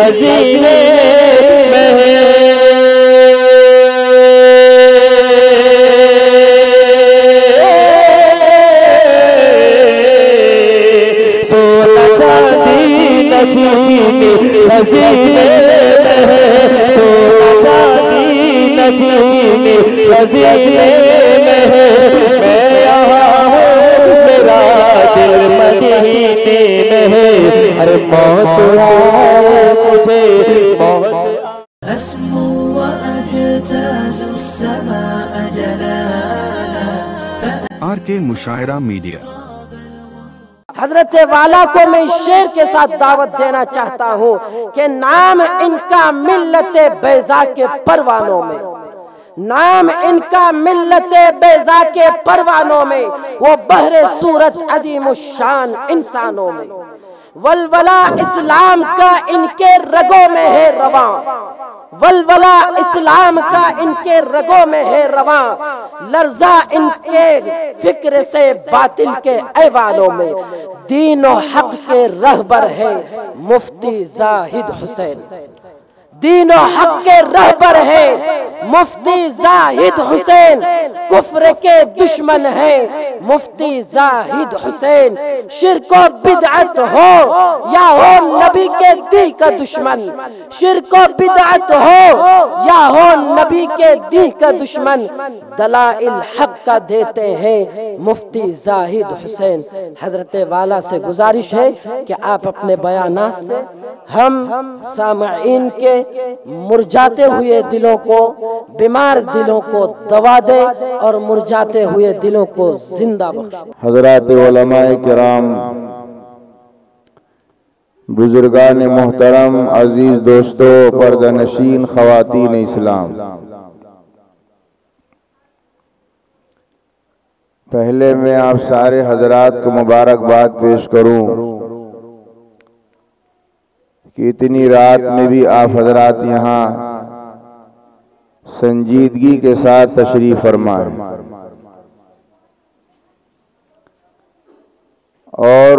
खजीने में है। सोना चांदी नजीने खजीने में है। सोना चांदी नजीने खजीने में है। मैं यहाँ हूँ मेरा दिल मदीने में है। अरे मौत आए मुझे मौत RK मुशायरा मीडिया। हजरत वाला को मैं इस शेर के साथ दावत देना चाहता हूँ कि नाम इनका मिल्लत बैज़ा के परवानों में, नाम इनका मिल्लत बैज़ा के परवानों में, वो बहरे सूरत अज़ीमुश्शान इंसानों में। वलवला इस्लाम का इनके रगों में है रवां, वलवला इस्लाम का इनके रगों में है रवां। लर्जा इनके फिक्र से बातिल के ऐवानों में। दीन और हक के रहबर है मुफ्ती जाहिद हुसैन। दीन और हक के रहबर है मुफ्ती जाहिद हुसैन। कुफ्र के दुश्मन है मुफ्ती जाहिद हुसैन। शिर्क और बिदअत हो या हो नबी के दी का दुश्मन, शिर्क और बिदअत हो या हो नबी के दी का दुश्मन, दलाइल हक का देते हैं मुफ्ती जाहिद हुसैन। हजरत वाला से गुजारिश है कि आप अपने बयानात से हम सामईन के मुरझाते हुए दिलों को, बीमार दिलों को दवा दे और मुरझाते हुए दिलों को जिंदा बख्शे। हज़रात उलमाए किराम, बुजुर्गान मोहतरम, अजीज दोस्तों, पर्दानशीन, ख़वातीन इस्लाम, पहले मैं आप सारे हजरात को मुबारकबाद पेश करूं कि इतनी रात में भी आप हजरात यहाँ संजीदगी के साथ तशरीफ फरमाएं और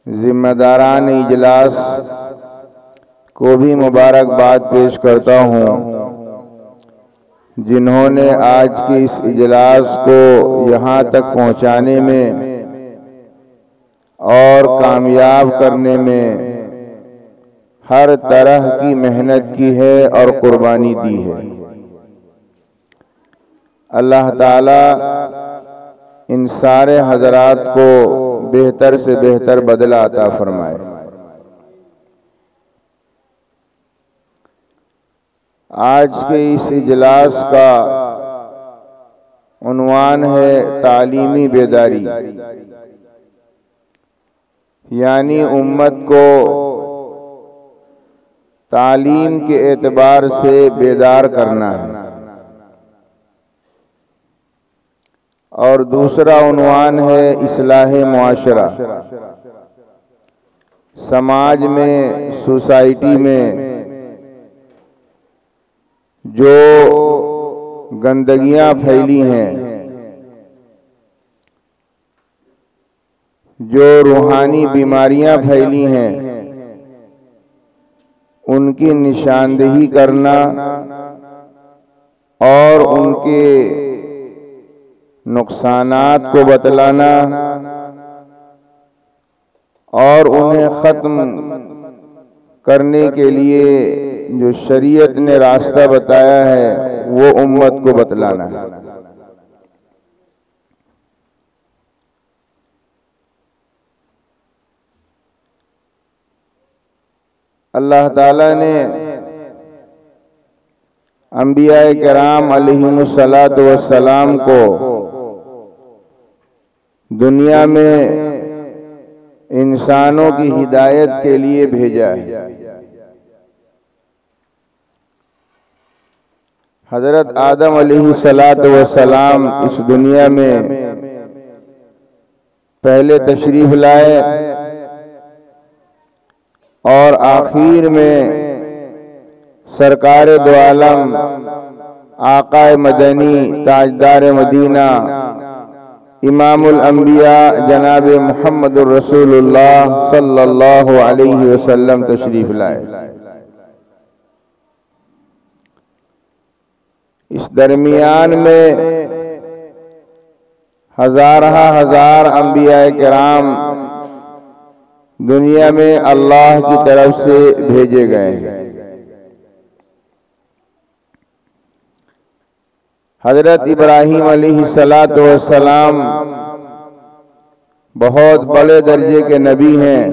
जिम्मेदारान इजलास को भी मुबारकबाद पेश करता हूँ जिन्होंने आज के इस इजलास को यहाँ तक पहुँचाने में और कामयाब करने में हर तरह की मेहनत की है और कुर्बानी दी है। अल्लाह ताला इन सारे हजरात को बेहतर से बेहतर बदला अता फरमाए। आज के इस इजलास का उन्वान है तालीमी बेदारी, यानी उम्मत को तालीम के एतबार से बेदार करना है। और दूसरा उन्वान है इस्लाह मुआशरा, समाज में, सोसाइटी में जो गंदगियां फैली हैं, जो रूहानी बीमारियां फैली हैं, उनकी निशानदेही करना और उनके नुकसानात को बतलाना और उन्हें ख़त्म करने के लिए जो शरीयत ने रास्ता बताया है वो उम्मत को बतलाना है। अल्लाह ताला ने अंबियाए किराम अलैहिमुस्सलातु वस्सलाम को दुनिया में इंसानों की हिदायत के लिए भेजा है। हजरत आदम अलैहिस्सलातु वस्सलाम इस दुनिया में पहले तशरीफ लाए और आखिर में सरकार दो आलम आकाए मदनी ताजदार मदीना इमामुल अंबिया जनाब मुहम्मदुर रसूलुल्लाह सल्लल्लाहु अलैहि वसल्लम तशरीफ लाए। इस दरमियान में हजार अंबिया किराम दुनिया में अल्लाह की तरफ से भेजे गए हैं। हजरत इब्राहीम अलैहिस्सलातु वस्सलाम बहुत बड़े दर्जे के नबी हैं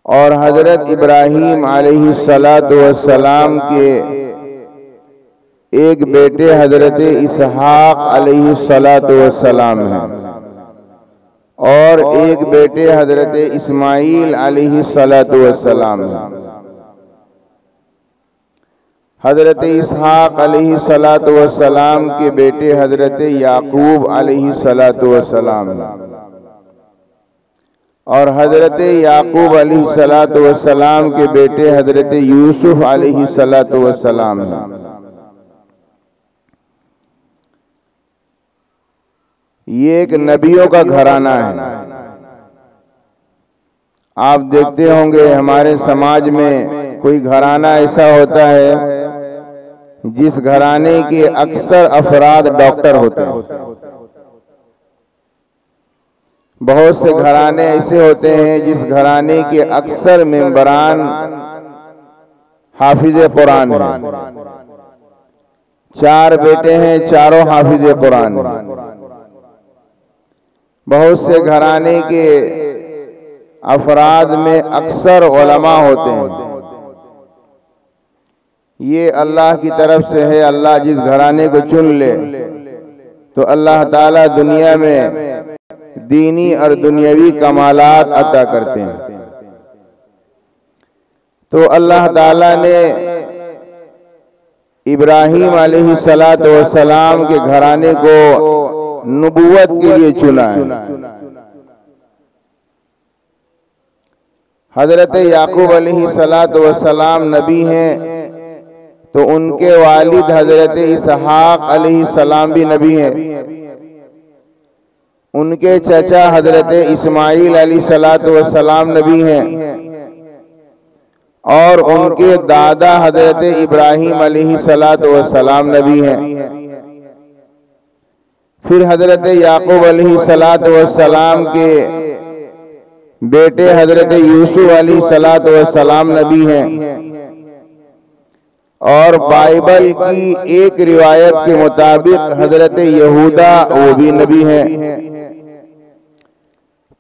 और हजरत इब्राहीम अलैहिस्सलातु वस्सलाम के एक बेटे हजरत इसहाक अलैहिस्सलातु वस्सलाम हैं और एक बेटे हजरत इस्माईल अलैहिस्सलातु वस्सलाम हैं। हजरत इसहाक अलैहिस्सलातु वस्सलाम के बेटे हजरत याकूब अलैहिस्सलातु वस्सलाम और हजरत याकूब अलैहिस्सलातु वस्सलाम के बेटे हजरत यूसुफ अलैहिस्सलातु वस्सलाम हैं। ये एक नबियों का घराना है। आप देखते होंगे हमारे समाज में कोई घराना ऐसा होता है जिस घराने के अक्सर अफराद डॉक्टर होते हैं। बहुत से घराने ऐसे होते हैं जिस घराने के अक्सर मेंबरान हाफिज कुरान हैं। 4 बेटे हैं, चारों हाफिज कुरान हैं। बहुत से घराने के अफराद में अक्सर उलमा होते हैं। ये अल्लाह की तरफ से है। अल्लाह जिस घराने को चुन ले तो अल्लाह ताला दुनिया में दीनी और दुनियावी कमालात अता करते हैं। तो अल्लाह ताला ने इब्राहीम अलैहिस्सलातु वस्सलाम के घराने को नबूवत के लिए चुना है। हजरत याकूब अलैहिस्सलातु वस्सलाम नबी हैं तो उनके वालिद हजरत इसहाक अलैहिस्सलाम भी नबी हैं। उनके चचा हजरत इस्माईल अलैहिस्सलातु वस्सलाम नबी हैं और उनके दादा हजरत इब्राहीम अलैहिस्सलातु वस्सलाम नबी हैं। फिर हजरत याकूब अलैहिस्सलातु वस्सलाम के बेटे हजरत यूसुफ अलैहिस्सलातु वस्सलाम नबी हैं और बाइबल की एक रिवायत के मुताबिक हजरत यहूदा वो भी नबी हैं।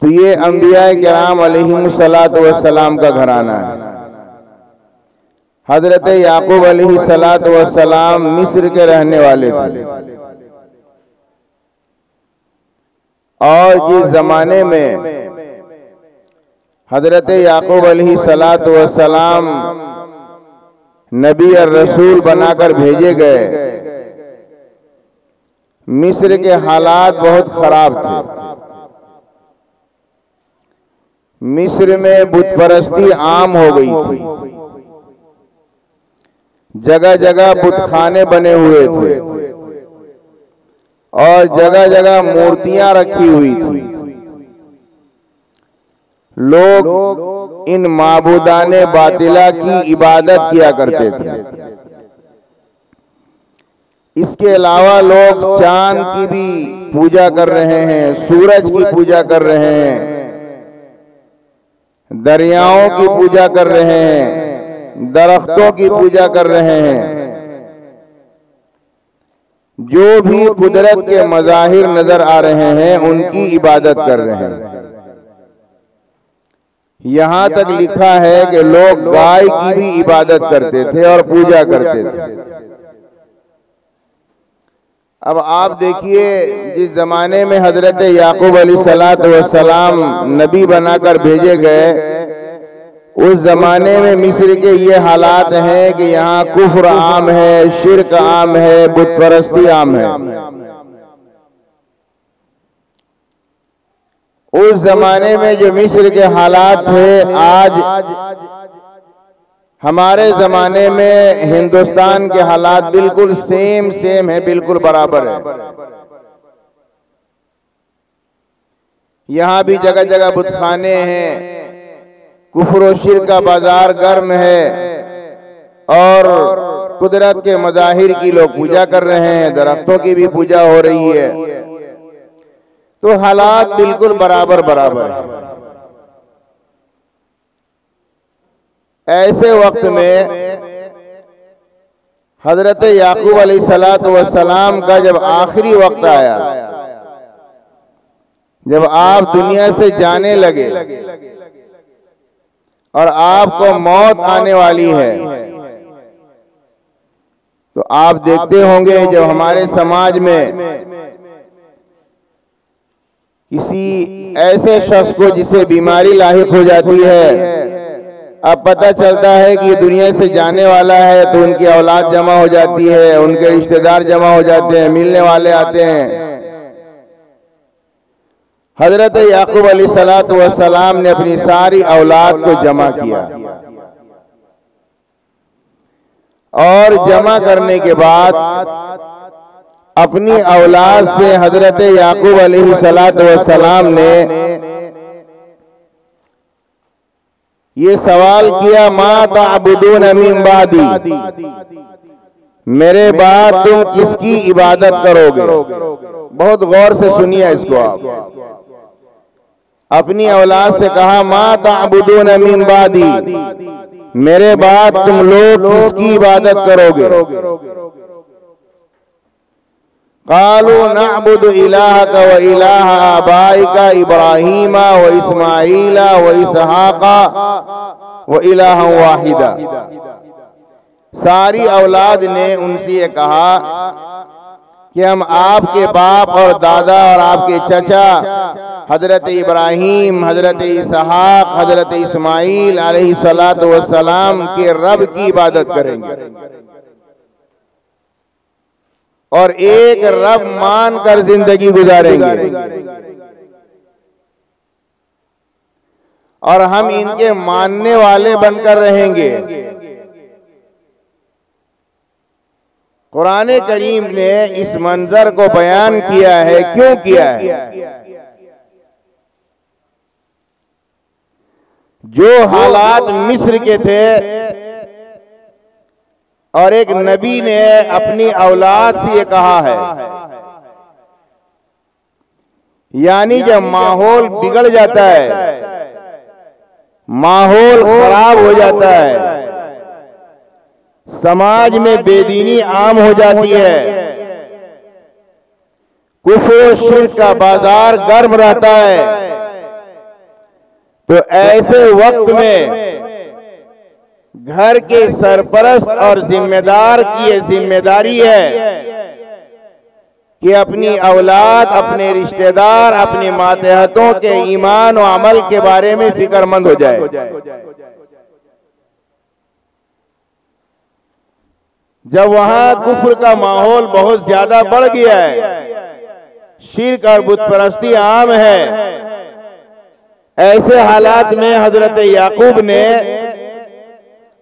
तो ये अंबिया किराम अलैहिमुस्सलातु वस्सलाम का घराना है। हजरत याकूब अलैहिस्सलातु वस्सलाम मिस्र के रहने वाले थे और जिस जमाने में हजरत याकूब अलैहिस्सलातु वस्सलाम नबी और रसूल बनाकर भेजे गए, मिस्र के हालात बहुत खराब थे। मिस्र में बुत परस्ती आम हो गई थी। जगह जगह बुतखाने बने हुए थे और जगह जगह मूर्तियां रखी हुई थी। लोग इन माबूदाने बातिला की इबादत किया करते थे। इसके अलावा लोग चांद की भी पूजा कर रहे हैं, सूरज की पूजा कर रहे हैं, दरियाओं की पूजा कर रहे हैं, दरख्तों की पूजा कर रहे हैं। जो भी कुदरत के मज़ाहिर नजर आ रहे हैं उनकी इबादत कर रहे हैं। यहां तक लिखा है कि लोग गाय की भी इबादत करते थे और पूजा करते थे। अब आप देखिए, जिस जमाने में हजरत याकूब अलैहिस्सलातु वस्सलाम नबी बनाकर भेजे गए, उस जमाने में मिस्र के ये हालात हैं कि यहाँ कुफ्र आम है, शिर्क आम है, बुत परस्ती आम है। उस जमाने में जो मिस्र के हालात थे, आज हमारे जमाने में हिंदुस्तान के हालात बिल्कुल सेम है, बिल्कुल बराबर है। यहाँ भी जगह जगह बुतखाने हैं, कुफ्र और शिर्क का बाजार गर्म है और कुदरत के मज़ाहिर की लोग पूजा कर रहे हैं, दरख्तों की भी पूजा हो रही है। तो हालात बिल्कुल बराबर बराबर है। ऐसे वक्त में हजरत याकूब अलैहिस्सलातु वस्सलाम का जब आखिरी वक्त आया, जब आप दुनिया से जाने लगे और आपको मौत आने वाली है, तो आप देखते होंगे जब हमारे समाज में किसी ऐसे शख्स को जिसे बीमारी लाहिक हो जाती है, अब पता चलता है कि ये दुनिया से जाने वाला है, तो उनकी औलाद जमा हो जाती है, उनके रिश्तेदार जमा हो जाते हैं, मिलने वाले आते हैं। हजरत याकूब अलैहिस्सलातु वस्सलाम ने अपनी सारी औलाद को जमा किया और जमा करने के बाद अपनी औलाद से हजरत याकूब अलैहिस्सलातु वस्सलाम ने ये सवाल किया, मा ताबुदून मिन बादी, मेरे बाद तुम किसकी इबादत करोगे? बहुत गौर से सुनिए इसको आप। अपनी औलाद से कहा, मा ताबुदून मिन बादी, मेरे बाद तुम लोग किसकी इबादत करोगे? कालू नअबुदु इलाहका व इलाहा आबाइका इब्राहीमा व इस्माईला व इसहाका व इलाहन वाहिदा। सारी औलाद ने उनसे ये कहा कि हम आपके बाप और दादा और आपके चचा हजरत इब्राहीम, हजरत इसहाक, हजरत इस्माईल अलैहिस्सलातु वस्सलाम के रब की इबादत करेंगे और एक रब मानकर जिंदगी गुजारेंगे और हम इनके मानने वाले बनकर रहेंगे। कुरान करीम ने इस मंजर को बयान किया है। क्यों किया है? जो हालात मिस्र के थे और एक नबी ने अपनी औलाद से ये कहा है, यानी जब माहौल बिगड़ जाता है, माहौल खराब हो जाता है, समाज में बेदीनी आम हो जाती है, कुफ्र शिर्क का बाजार गर्म रहता है, तो ऐसे वक्त में घर के सरपरस्त और जिम्मेदार की ये जिम्मेदारी है कि अपनी औलाद, अपने रिश्तेदार, अपने मातहतों के ईमान और अमल के बारे में फिक्रमंद हो जाए। जब वहां कुफ्र का माहौल बहुत ज्यादा बढ़ गया है, शिर्क और बुत परस्ती आम है, ऐसे हालात में हजरत याकूब ने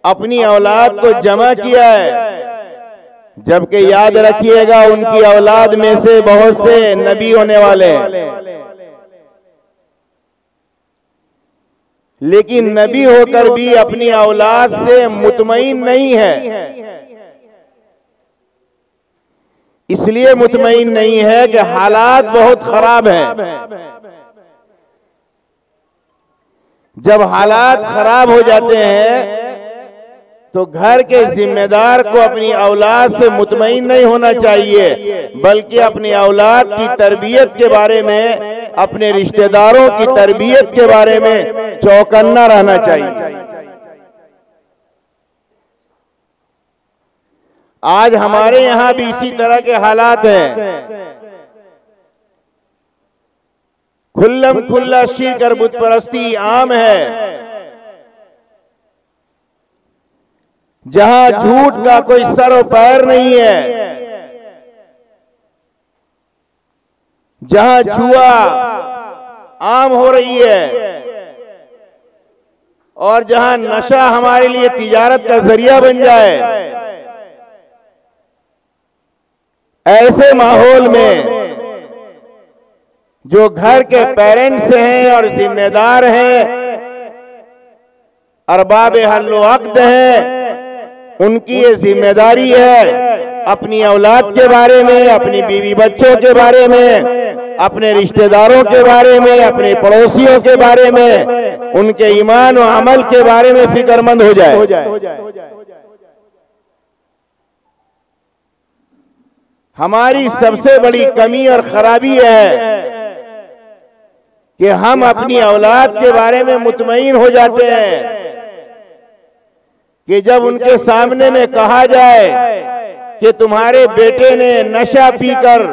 अपनी औलाद को जमा किया है। जबकि याद रखिएगा, उनकी औलाद में से बहुत से नबी होने वाले हैं, लेकिन नबी होकर भी अपनी औलाद से मुतमईन नहीं है। इसलिए मुतमईन नहीं है कि हालात बहुत खराब हैं। जब हालात खराब हो जाते हैं तो घर के जिम्मेदार को अपनी औलाद से मुतमईन नहीं होना चाहिए, बल्कि अपनी औलाद की तरबियत के बारे में, अपने रिश्तेदारों की तरबियत के बारे में चौकन्ना रहना चाहिए। आज हमारे यहाँ भी इसी तरह के हालात हैं। खुल्लम खुल्ला शिर्क और बुत परस्ती आम है। जहां झूठ का कोई सर और पैर नहीं है, जहां जुआ आम हो रही है और जहां नशा हमारे लिए तिजारत का जरिया बन जाए, ऐसे माहौल में जो घर के पेरेंट्स हैं और जिम्मेदार हैं, अरबाब हल्लो अक्द हैं, उनकी ये जिम्मेदारी है अपनी औलाद के बारे में, अपनी बीवी बच्चों के बारे में, अपने रिश्तेदारों के बारे में, अपने पड़ोसियों के बारे में, उनके ईमान और अमल के बारे में फिक्रमंद हो जाए। हमारी सबसे बड़ी कमी और खराबी है कि हम अपनी औलाद के बारे में मुतमईन हो जाते हैं कि जब उनके सामने में कहा जाए कि तुम्हारे बेटे ने नशा पीकर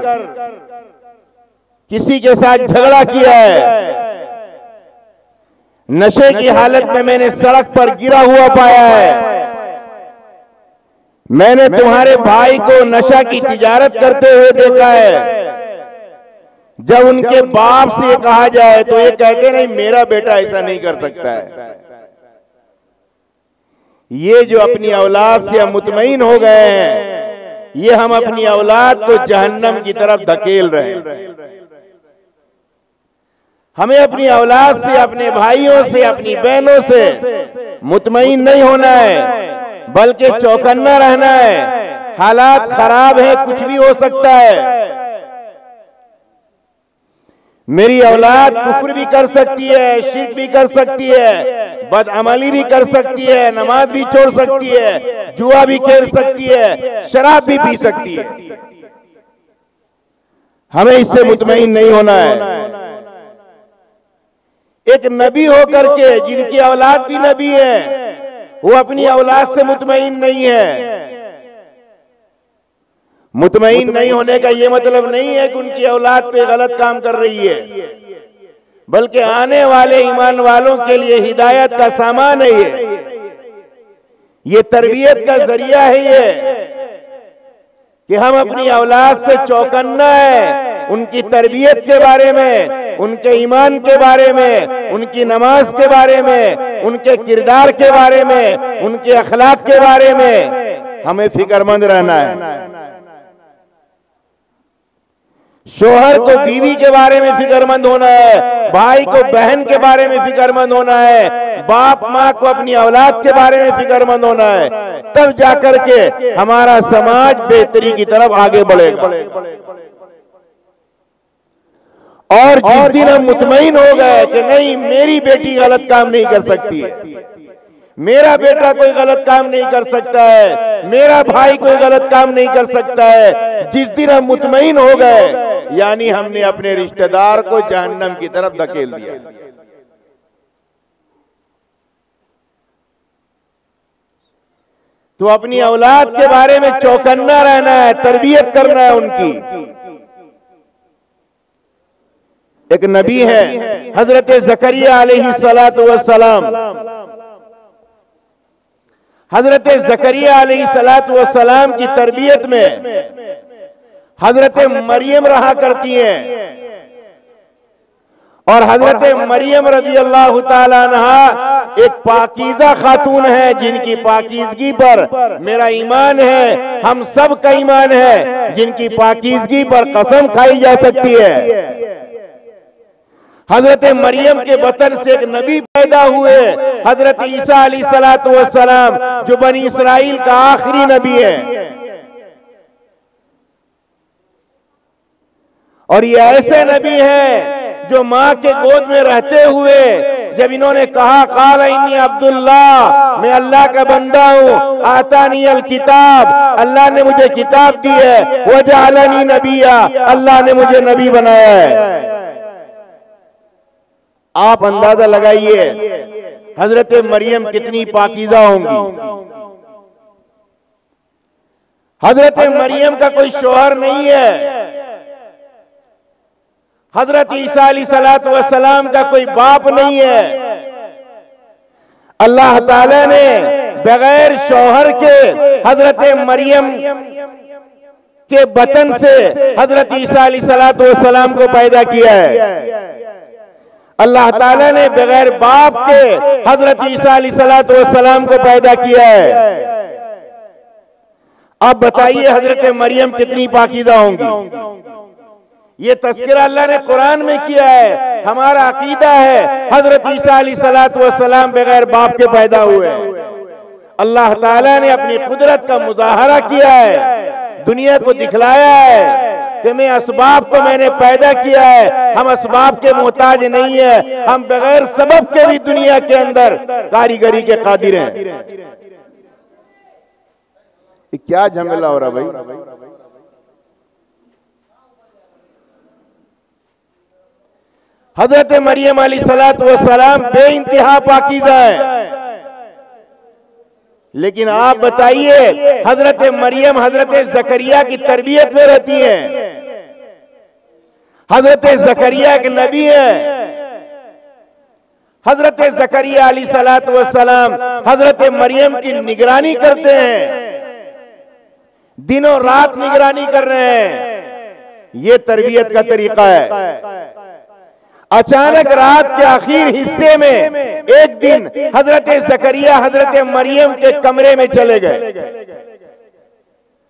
किसी के साथ झगड़ा किया है, नशे की हालत में मैंने सड़क पर गिरा हुआ पाया है, मैंने तुम्हारे भाई को नशा की तिजारत करते हुए देखा है, जब उनके बाप से ये कहा जाए तो ये कहते नहीं मेरा बेटा ऐसा नहीं कर सकता है। ये जो अपनी औलाद से हम मुतमईन हो गए हैं, ये हम अपनी औलाद को जहन्नम की तरफ धकेल रहे हैं। हमें अपनी औलाद से, अपने भाइयों से, अपनी बहनों से मुतमईन नहीं होना है, बल्कि चौकन्ना रहना है। हालात खराब है, कुछ भी हो सकता है। मेरी औलाद कुफ्र भी कर सकती है, शिर्क भी कर सकती है, बदअमली भी कर सकती है, नमाज भी छोड़ सकती है, जुआ भी खेल सकती है, शराब भी पी सकती है। हमें इससे मुतमईन नहीं होना है। एक नबी होकर के, जिनकी औलाद भी नबी है, वो अपनी औलाद से मुतमईन नहीं है। मुतमईन नहीं होने का ये मतलब नहीं है कि उनकी औलाद पे गलत काम कर रही है, बल्कि आने वाले ईमान वालों के लिए हिदायत का सामान है ये तरबियत का जरिया है ये कि हम अपनी औलाद से चौकन्ना है, उनकी तरबियत के बारे में, उनके ईमान के बारे में, उनकी नमाज के बारे में, उनके किरदार के बारे में, उनके अखलाक के बारे में हमें फिक्रमंद रहना है। शोहर को बीवी के बारे में फिक्रमंद होना है, भाई को बहन के बारे में फिक्रमंद होना है, बाप माँ को अपनी औलाद के बारे में फिक्रमंद होना है, तब जाकर के हमारा समाज बेहतरी की तरफ आगे बढ़ेगा। और जिस दिन हम मुतमईन हो गए कि नहीं मेरी बेटी गलत काम नहीं कर सकती है, मेरा बेटा कोई गलत काम नहीं कर सकता है, मेरा भाई कोई गलत काम नहीं कर सकता है, जिस दिन हम मुतमईन हो गए यानी हमने अपने रिश्तेदार को जहन्नम की तरफ धकेल दिया। तो अपनी औलाद के बारे में चौकन्ना रहना है, तरबियत करना है उनकी। एक नबी है हजरत ज़करिया अलैहिस्सलातु वस्सलाम। हजरत ज़करिया अलैहिस्सलातु वस्सलाम की तरबियत में हजरत मरियम रहा करती हैं, और हजरत मरियम रज़ी अल्लाह ताला अन्हा एक पाकीज़ा खातून है, जिनकी पाकीज़गी पर मेरा ईमान है, हम सब का ईमान है, जिनकी पाकीज़गी पर कसम खाई जा सकती है। हजरत मरियम के बतन से एक नबी पैदा हुए, हजरत ईसा अलैहिस्सलातु वस्सलाम, जो बनी इसराइल का आखिरी नबी है। और ये ऐसे नबी हैं जो माँ के गोद में रहते हुए जब इन्होंने कहा काल इन्नी अब्दुल्लाह, मैं अल्लाह का बंदा हूँ, आतानी अल किताब, अल्लाह ने मुझे किताब दी है, वजअलनी नबिया, अल्लाह ने मुझे नबी बनाया है। आप अंदाजा लगाइए हजरत मरियम कितनी पाकीज़ा होंगी। हजरत मरियम का कोई शौहर नहीं है, हजरत ईसा अलैहिस्सलातु वस्सलाम का कोई बाप नहीं है। अल्लाह ताला ने बगैर शौहर के हजरत मरियम के बतन से हजरत ईसा अलैहिस्सलातु वस्सलाम को पैदा किया है। अल्लाह ताला ने बगैर बाप के हजरत ईसा अलैहिस्सलातु वस्सलाम को पैदा किया है। अब बताइए हजरत मरियम कितनी पाकीज़ा होंगी। ये तस्करा अल्लाह ने कुरान में किया है। हमारा अकीदा है हजरत ईसा अलैहिस्सलाम बगैर बाप के पैदा हुए। अल्लाह ताला ने अपनी कुदरत का मुजाहरा किया है, दुनिया को दिखलाया है कि मैं असबाब को मैंने पैदा किया है, हम असबाब के मोहताज नहीं है, हम बगैर सबब के भी दुनिया के अंदर कारीगरी के कादिर हैं। क्या झमेला हो रहा भाई? हजरत मरियम अलैहिस्सलाम बेइंतहा पाकीज़ा है, लेकिन आप बताइए हजरत मरियम हजरत ज़करिया की तरबियत में रहती हैं। हजरत ज़करिया के नबी हैं। हजरत ज़करिया अलैहिस्सलाम हजरत मरियम की निगरानी करते हैं, दिनों रात निगरानी कर रहे हैं। ये तरबियत का तरीका है। अचानक रात के आखिर हिस्से में एक दिन हजरत ज़करिया हजरत मरियम के कमरे में चले गए।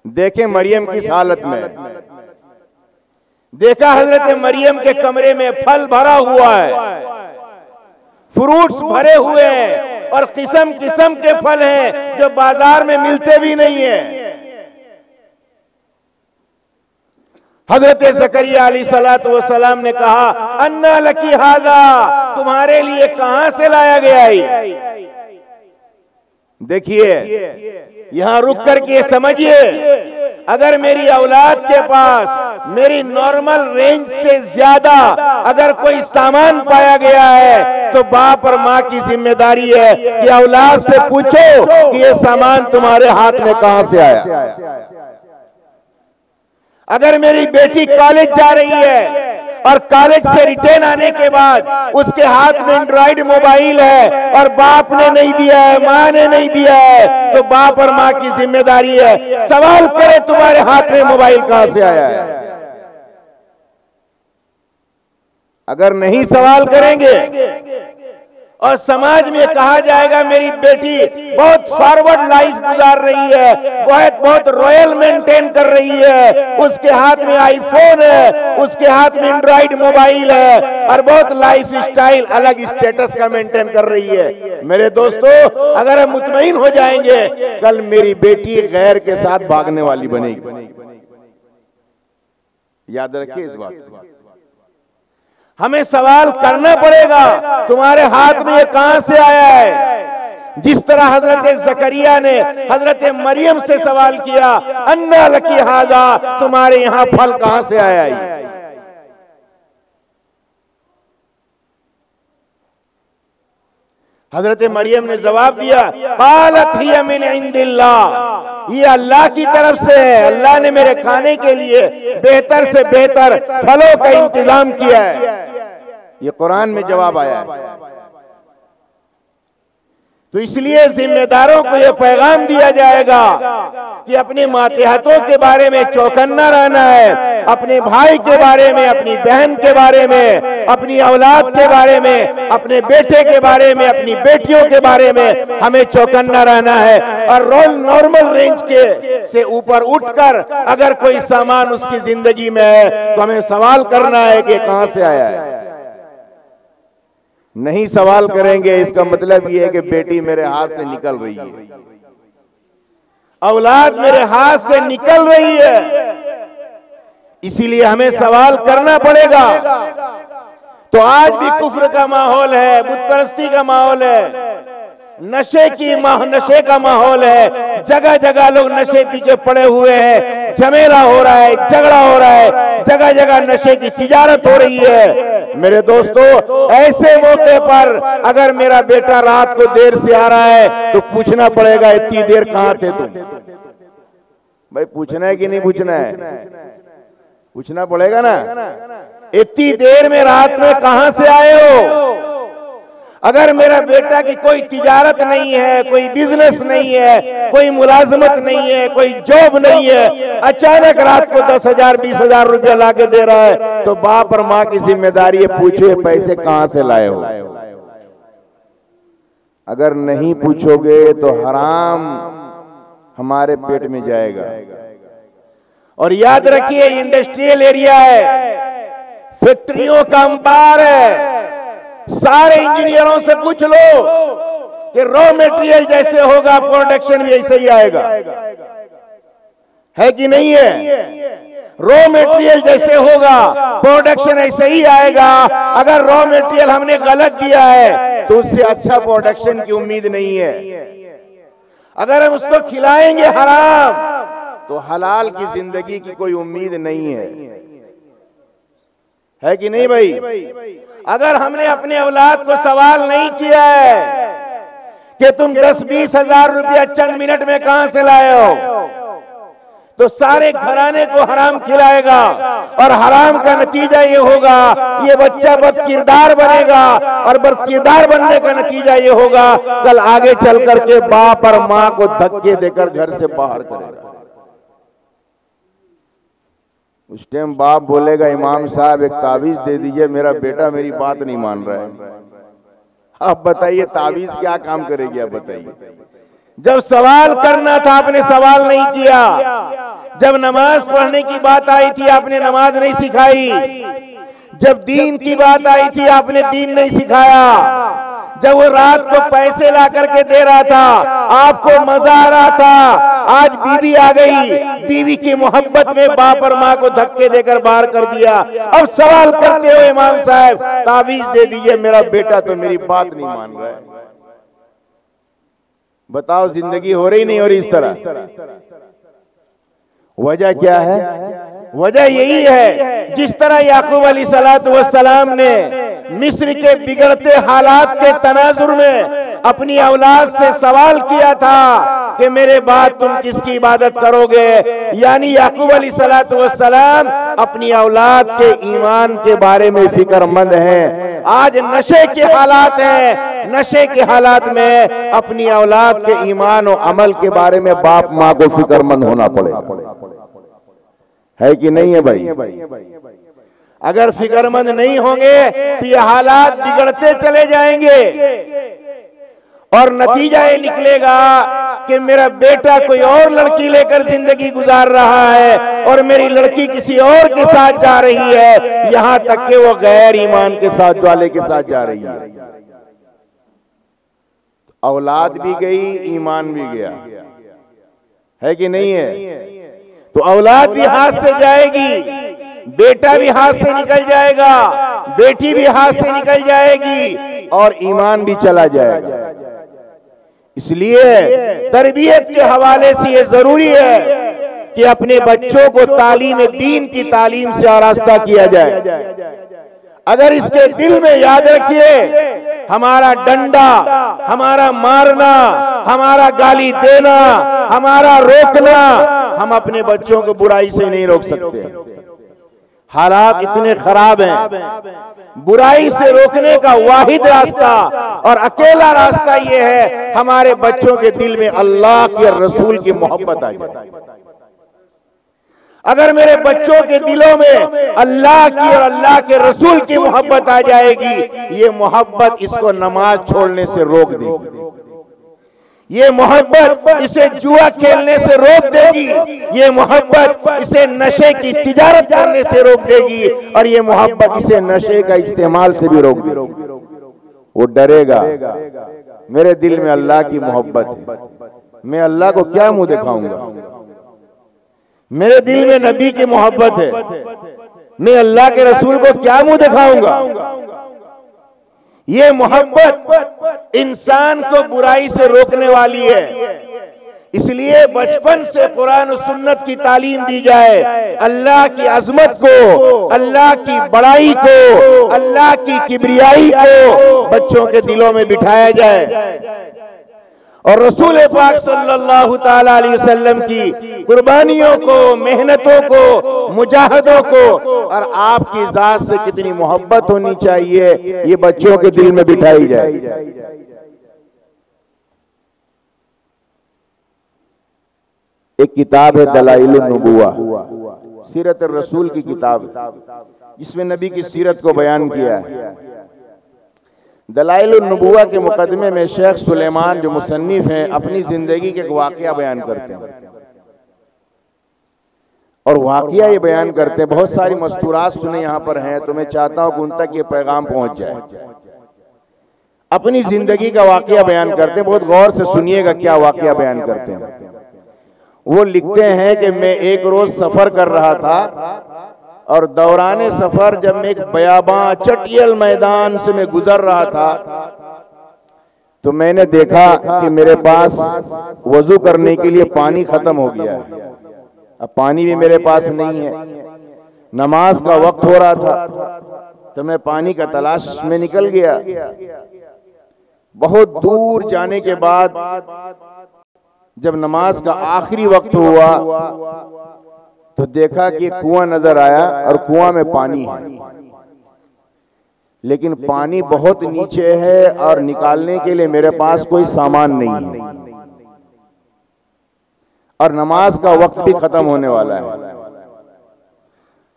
देखें मरियम किस हालत में, देखा हजरत मरियम के कमरे में फल भरा हुआ है, फ्रूट्स भरे हुए हैं और किस्म किस्म के फल हैं जो बाजार में मिलते भी नहीं है। हजरत ज़करिया अलैहिस्सलाम ने कहा अन्ना लकी हाजा, तुम्हारे लिए कहां से लाया गया है? देखिए यहां रुक करके समझिए, अगर मेरी औलाद के पास मेरी नॉर्मल रेंज से ज्यादा अगर कोई सामान पाया गया है तो बाप और माँ की जिम्मेदारी है कि औलाद से पूछो कि ये सामान तुम्हारे हाथ में कहां से आया। अगर मेरी बेटी कॉलेज जा रही है और कॉलेज से रिटर्न आने के बाद उसके हाथ में एंड्रॉइड मोबाइल है और बाप ने नहीं दिया है, माँ ने नहीं दिया है, तो बाप और माँ की जिम्मेदारी है सवाल करे तुम्हारे हाथ में मोबाइल कहां से आया है। अगर नहीं सवाल करेंगे और समाज में कहा जाएगा मेरी बेटी बहुत फॉरवर्ड लाइफ गुजार रही है, बहुत रॉयल मेंटेन कर रही है, उसके हाथ में आईफोन है, उसके हाथ में एंड्रॉइड मोबाइल है और बहुत लाइफ स्टाइल अलग स्टेटस का मेंटेन कर रही है। मेरे दोस्तों अगर हम मुतमईन हो जाएंगे कल मेरी बेटी गैर के साथ भागने वाली बनेगी। याद रखिए इस बात को। हमें सवाल करना पड़ेगा तुम्हारे हाथ में ये कहां से आया है। जिस तरह हजरत ज़करिया ने हजरत मरियम से सवाल किया अन्ना लकी हाजा, तुम्हारे यहां फल कहां से आया है। हजरत मरियम ने जवाब दिया क़ालत हिय मिन इंदिल्लाह, ये अल्लाह की तरफ से है, अल्लाह ने मेरे खाने के लिए बेहतर से बेहतर फलों का इंतजाम किया है। ये कुरान में जवाब आया है। तो इसलिए जिम्मेदारों को यह पैगाम दिया जाएगा कि अपने मातहतों के बारे में चौकन्ना रहना है, अपने भाई के बारे में, अपनी बहन के बारे में, अपनी औलाद के बारे में, अपने बेटे के बारे में, अपनी बेटियों के बारे में हमें चौकन्ना रहना है। और नॉर्मल रेंज के से ऊपर उठकर अगर कोई सामान उसकी जिंदगी में है तो हमें सवाल करना है कि कहां से आया है। नहीं सवाल करेंगे इसका मतलब यह है कि बेटी मेरे हाथ से निकल रही है, औलाद मेरे हाथ से निकल रही है, इसीलिए हमें सवाल करना पड़ेगा। तो आज भी कुफ्र का माहौल है, बुत परस्ती का माहौल है, नशे का माहौल है, जगह जगह लोग नशे पी के पड़े हुए हैं, झमेला हो रहा है, झगड़ा हो रहा है, जगह जगह नशे की तिजारत हो रही है। मेरे दोस्तों ऐसे मौके पर अगर मेरा बेटा रात को देर से आ रहा है तो पूछना पड़ेगा इतनी देर कहां थे तुम। भाई पूछना है कि नहीं पूछना है? पूछना पड़ेगा ना, इतनी देर में रात में कहां से आए हो। अगर मेरा बेटा की कोई तिजारत नहीं है, कोई बिजनेस नहीं है, कोई मुलाजमत नहीं है, कोई जॉब नहीं है, अचानक रात को 10,000 20,000 रुपया ला के दे रहा है तो बाप और माँ की जिम्मेदारी है पूछो पैसे कहां से लाए हो। अगर नहीं पूछोगे तो हराम हमारे पेट में जाएगा। और याद रखिए इंडस्ट्रियल एरिया है, फैक्ट्रियों का अंबार है। सारे इंजीनियरों से पूछ लो कि रॉ मटेरियल जैसे होगा प्रोडक्शन भी ऐसे ही आएगा, है कि नहीं है? रॉ मटेरियल जैसे होगा प्रोडक्शन ऐसे ही आएगा। अगर रॉ मटेरियल हमने गलत दिया है तो उससे अच्छा प्रोडक्शन की उम्मीद नहीं है। अगर हम उसको खिलाएंगे हराम तो हलाल की जिंदगी की कोई उम्मीद नहीं है कि नहीं भाई? अगर हमने अपने औलाद को सवाल नहीं किया है कि तुम 10-20 हजार रुपया चंद मिनट में कहां से लाए हो, तो सारे घराने को हराम खिलाएगा और हराम का नतीजा ये होगा, ये बच्चा बदकिरदार बनेगा और बदकिरदार बनने का नतीजा ये होगा कल आगे चल करके बाप और मां को धक्के देकर घर से बाहर करेगा। उस टाइम बाप बोलेगा इमाम साहब एक तावीज दे दीजिए, मेरा बेटा मेरी बात नहीं मान रहा है। आप बताइए तावीज क्या काम करेगी? आप बताइए। जब सवाल करना था आपने सवाल नहीं किया, जब नमाज पढ़ने की बात आई थी आपने नमाज नहीं सिखाई, जब दीन की बात आई थी आपने दीन नहीं सिखाया, जब वो रात को पैसे ला करके दे रहा था आपको मजा आ रहा था, आज बीवी आ गई, बीवी की मोहब्बत में बाप और माँ को धक्के देकर बाहर कर दिया। अब सवाल करते हो इमाम साहब तावीज दे दीजिए, मेरा बेटा तो मेरी बात नहीं मान रहा है। बताओ जिंदगी हो रही नहीं हो रही इस तरह? वजह क्या है? वजह यही है, जिस तरह याकूब अलैहिस्सलाम ने मिस्र के बिगड़ते हालात के तनाजुर में अपनी औलाद से सवाल किया था कि मेरे बाद तुम किसकी इबादत करोगे, यानी याकूब अलैहिस्सलाम अपनी औलाद के ईमान के बारे में फिक्रमंद हैं। आज नशे के हालात हैं, नशे के हालात में अपनी औलाद के ईमान और अमल के बारे में बाप माँ को फिक्रमंद होना पड़ेगा, है कि नहीं है भाई? अगर फिक्रमंद नहीं होंगे तो ये हालात बिगड़ते चले जाएंगे और नतीजा ये निकलेगा कि मेरा बेटा कोई और लड़की लेकर जिंदगी गुजार रहा है और मेरी लड़की किसी और के साथ जा रही है, यहां तक कि वो गैर ईमान के साथ वाले के साथ जा रही है। औलाद भी गई, ईमान भी गया, है कि नहीं है? तो औलाद भी हाथ से जाएगी, बेटा भी हाथ से निकल जाएगा, बेटी भी हाथ से निकल जाएगी और ईमान भी चला जाएगा। इसलिए तरबियत के हवाले से ये जरूरी है कि अपने बच्चों को तालीम दीन की तालीम से आरास्ता किया जाए। अगर इसके दिल में याद रखिए, हमारा डंडा, हमारा मारना, हमारा गाली देना, हमारा रोकना, हम अपने बच्चों को बुराई से नहीं रोक सकते। हालात इतने खराब हैं, बुराई से रोकने का वाहिद रास्ता और अकेला रास्ता ये है हमारे बच्चों के दिल में अल्लाह के रसूल की मोहब्बत आ जाए। अगर मेरे बच्चों के दिलों में अल्लाह की और अल्लाह के रसूल की मोहब्बत आ जाएगी, ये मोहब्बत इसको नमाज छोड़ने से रोक देगी, ये मोहब्बत इसे जुआ खेलने से रोक देगी, ये मोहब्बत इसे नशे की तिजारत करने से रोक देगी और ये मोहब्बत इसे नशे का इस्तेमाल से भी रोक देगी। वो डरेगा मेरे दिल में अल्लाह की मोहब्बत है, मैं अल्लाह को क्या मुंह दिखाऊंगा, मेरे दिल में नबी की मोहब्बत है, मैं अल्लाह के रसूल को क्या मुंह दिखाऊंगा। ये मोहब्बत इंसान को बुराई से रोकने वाली है। इसलिए बचपन से कुरान और सुन्नत की तालीम दी जाए, अल्लाह की अजमत को, अल्लाह की बड़ाई को, अल्लाह की किबरियाई को बच्चों के दिलों में बिठाया जाए और रसूल पाक सल्लल्लाहु ताला अलैहि वसल्लम की कुर्बानियों को, मेहनतों को, मुजाहिदों को और आपकी जात से कितनी मोहब्बत होनी चाहिए ये बच्चों के दिल में बिठाई जाए। एक किताब है दलाइलुन नबुवा, सीरत रसूल की किताब, जिसमें नबी की सीरत को बयान किया है। दलाइलुन नबुवा के मुकदमे में शेख सुलेमान जो मुसन्निफ हैं अपनी जिंदगी के एक वाकया बयान करते हैं। और वाकया ये बयान करते हैं। बहुत सारी मस्तूरात सुने यहाँ पर हैं, तो मैं चाहता हूँ कि उन तक ये पैगाम पहुँच जाए। अपनी जिंदगी का वाकया बयान करते हैं, बहुत गौर से सुनिएगा क्या वाकया बयान करते हैं। वो लिखते हैं कि मैं एक रोज सफर कर रहा था और दौराने सफर जब मैं एक बयाबां चटियल मैदान से मैं गुजर रहा था तो मैंने देखा कि मेरे पास वजू करने के लिए पानी खत्म हो गया है। अब पानी भी मेरे पास नहीं है, नमाज का वक्त हो रहा था, तो मैं पानी का तलाश में निकल गया। बहुत दूर जाने के बाद जब नमाज का आखिरी वक्त हुआ तो देखा कि कुआं नजर आया और कुआं में पानी है, लेकिन पानी बहुत नीचे है और निकालने के लिए मेरे पास कोई सामान नहीं है और नमाज का वक्त भी खत्म होने वाला है।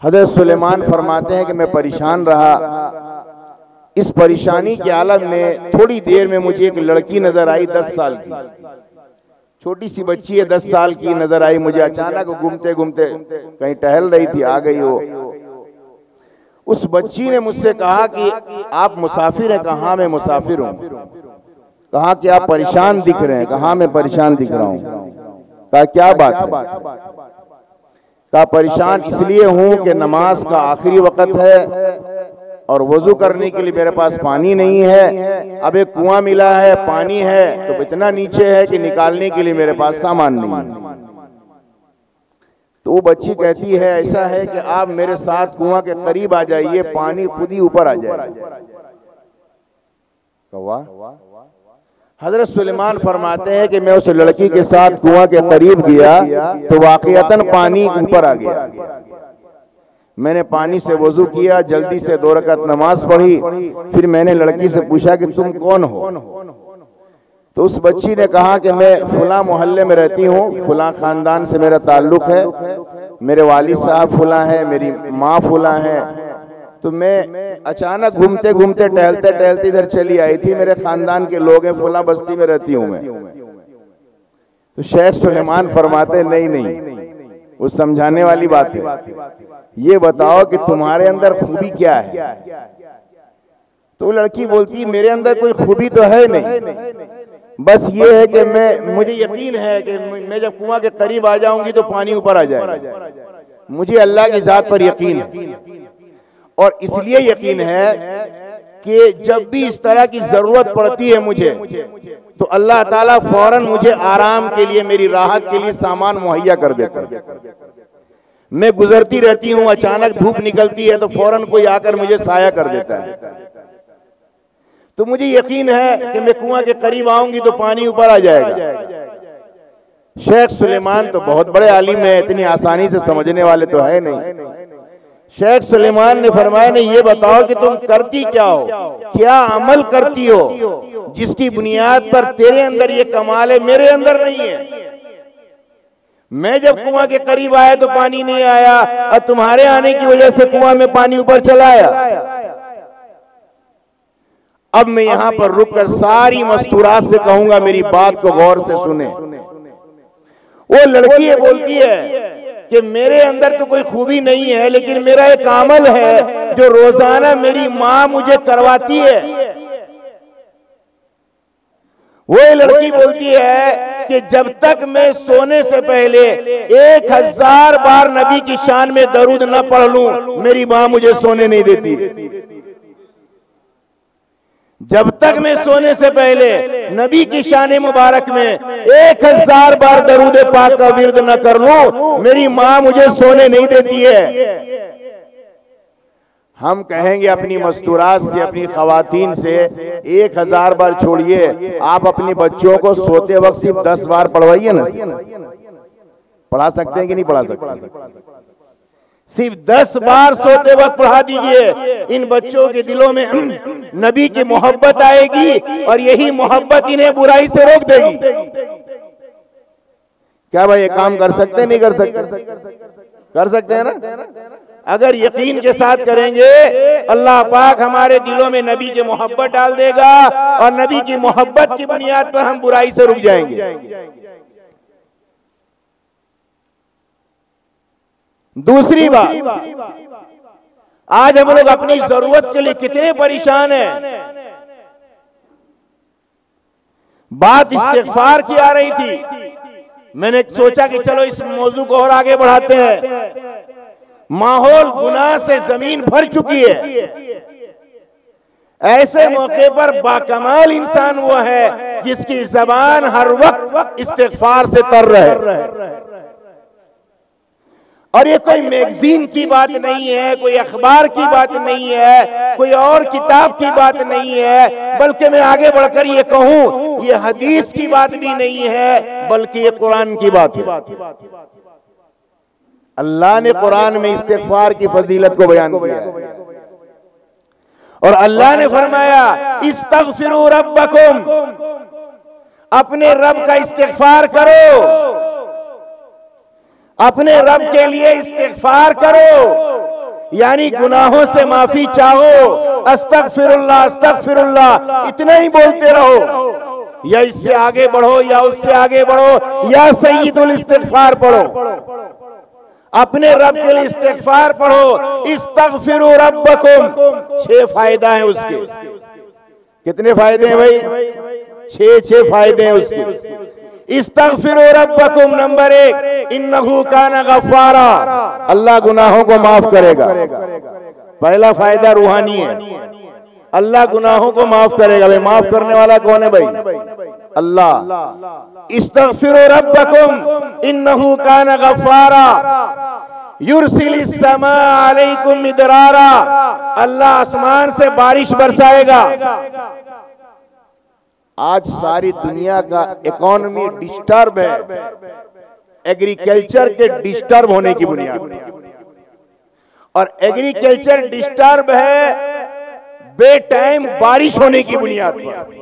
हज़रत सुलेमान फरमाते हैं कि मैं परेशान रहा। इस परेशानी के आलम में थोड़ी देर में मुझे एक लड़की नजर आई, 10 साल की, छोटी सी बच्ची है, 10 साल की नजर आई मुझे। अचानक घूमते घूमते कहीं टहल रही थी, आ गई वो। उस बच्ची ने मुझसे कहा कि आप मुसाफिर हैं? कहा मैं मुसाफिर हूं। कहा कि आप परेशान दिख रहे हैं? कहा मैं परेशान दिख रहा हूं। कहा क्या बात है? कहा परेशान इसलिए हूं कि नमाज का आखिरी वक्त है और वजू करने के लिए मेरे पास पानी नहीं है। अब एक कुआं मिला है, पानी है, तो इतना नीचे है कि निकालने के लिए मेरे पास सामान नहीं है। तो वो बच्ची कहती है ऐसा है कि आप मेरे साथ कुआं के करीब आ जाइए, पानी खुद ही ऊपर आ जाएगा। हजरत सुलेमान फरमाते हैं कि मैं उस लड़की के साथ कुआं के करीब गया तो वाकईतन पानी ऊपर आ गया। मैंने पानी से वजू किया, जल्दी से 2 रकात नमाज पढ़ी। फिर मैंने लड़की से पूछा कि तुम कौन हो? तो उस बच्ची ने कहा कि मैं फुला मोहल्ले में रहती हूँ, फुला खानदान से मेरा ताल्लुक है, मेरे वालिद साहब फुला है, मेरी माँ फुला है। तो मैं अचानक घूमते घूमते टहलते टहलते इधर चली आई थी, मेरे खानदान के लोग हैं, फुला बस्ती में रहती हूँ मैं। तो शेख सुलेमान फरमाते नहीं नहीं, वो समझाने वाली बात है, ये बताओ कि तुम्हारे अंदर खूबी क्या है? तो लड़की बोलती मेरे अंदर कोई खूबी तो है नहीं, बस ये है कि मुझे यकीन है कि मैं जब कुआं के करीब आ जाऊंगी तो पानी ऊपर आ जाएगा। मुझे अल्लाह की जात पर यकीन है और इसलिए यकीन है कि जब भी इस तरह की जरूरत पड़ती है मुझे तो अल्लाह ताला फौरन मुझे आराम के लिए, मेरी राहत के लिए सामान मुहैया कर देता है। मैं गुजरती रहती हूँ, अचानक धूप निकलती है तो फौरन कोई आकर मुझे साया कर देता है। तो मुझे यकीन है कि मैं कुआं के करीब आऊंगी तो पानी ऊपर आ जाएगा। शेख सुलेमान तो बहुत बड़े आलिम है, इतनी आसानी से समझने वाले तो है नहीं। शेख सुलेमान ने फरमाया नहीं, ये बताओ कि तुम करती क्या हो, क्या अमल करती हो जिसकी बुनियाद पर तेरे अंदर ये कमाल है, मेरे अंदर नहीं है। मैं जब कुआं के करीब आया तो पानी नहीं आया और तुम्हारे आने की वजह से कुआं में पानी ऊपर चला आया। अब मैं यहां पर रुककर सारी मस्तूरात से कहूंगा, मेरी बात को गौर से सुने। वो लड़की बोलती है कि मेरे अंदर तो कोई खूबी नहीं है, लेकिन मेरा एक अमल है जो रोजाना मेरी माँ मुझे करवाती है। वो लड़की बोलती है कि जब तक मैं सोने से पहले 1000 बार नबी की शान में दरूद न पढ़ लूं, मेरी माँ मुझे सोने नहीं देती। जब तक मैं सोने से पहले नबी की शान मुबारक में 1000 बार दरूद पाक का विर्द न कर लूं, मेरी माँ मुझे सोने नहीं देती है। हम कहेंगे अपनी मस्तूरात से, अपनी खवातीन से 1000 बार छोड़िए, आप अपने बच्चों को सोते वक्त सिर्फ 10 बार पढ़वाइए ना। पढ़ा सकते हैं कि नहीं पढ़ा सकते? सिर्फ 10 बार सोते वक्त पढ़ा दीजिए, इन बच्चों के दिलों में नबी की मोहब्बत आएगी और यही मोहब्बत इन्हें बुराई से रोक देगी। क्या भाई ये काम कर सकते हैं? नहीं कर सकते? कर सकते हैं ना? अगर यकीन के साथ करेंगे, अल्लाह पाक हमारे दिलों में नबी की मोहब्बत डाल देगा और नबी की मोहब्बत की बुनियाद पर हम बुराई से रुक जाएंगे। दूसरी बात, आज हम लोग अपनी जरूरत के लिए कितने परेशान हैं। बात इस्तिग़फ़ार की आ रही थी, मैंने सोचा कि चलो इस मौजू को और आगे बढ़ाते हैं। माहौल गुनाह से जमीन भर चुकी है। ऐसे मौके पर बाकमाल इंसान वो है जिसकी जबान हर वक्त इस्तिग़फ़ार से तर रहे। और ये कोई मैगजीन की बात नहीं है, कोई अखबार की बात नहीं है, कोई और किताब की बात नहीं है, बल्कि मैं आगे बढ़कर ये कहूं, ये हदीस की बात भी नहीं है, बल्कि ये कुरान की बात है। अल्लाह ने कुरान में इस्तिग़फ़ार की फजीलत को बयान किया है और अल्लाह ने फरमाया इस्तग़फ़िरू रब्बकुम, अपने रब का इस्तिग़फ़ार करो, अपने रब के लिए इस्तिग़फ़ार करो, यानी गुनाहों से माफी चाहो। अस्तग़फ़िरुल्लाह अस्तग़फ़िरुल्लाह इतना ही बोलते रहो, या इससे आगे बढ़ो या उससे आगे बढ़ो या सय्यदुल इस्तिग़फ़ार पढ़ो। अपने रब के लिए इस्तिग़फ़ार पढ़ो। इस्तग़फ़िरू रब्बकुम, 6 फायदा है उसके। कितने फायदे हैं भाई? 6 फायदे हैं उसके। इस्तग़फ़िरू रब्बकुम, नंबर 1, इन्नहु काना गफ़्फ़ारा, अल्लाह गुनाहों को माफ करेगा। पहला फायदा रूहानी है, अल्लाह गुनाहों को माफ करेगा। भाई माफ करने वाला कौन है भाई? अल्लाह। इस्तग़फ़िरू रब्बकुम इन्नहु काना गफ़्फ़ारा युरसिलिस समा अलैकुम मिदरारा, अल्लाह आसमान से बारिश बरसाएगा। आज सारी दुनिया का इकोनॉमी डिस्टर्ब है एग्रीकल्चर के डिस्टर्ब होने की बुनियाद पर, और एग्रीकल्चर डिस्टर्ब है बेटाइम बारिश होने की बुनियाद पर।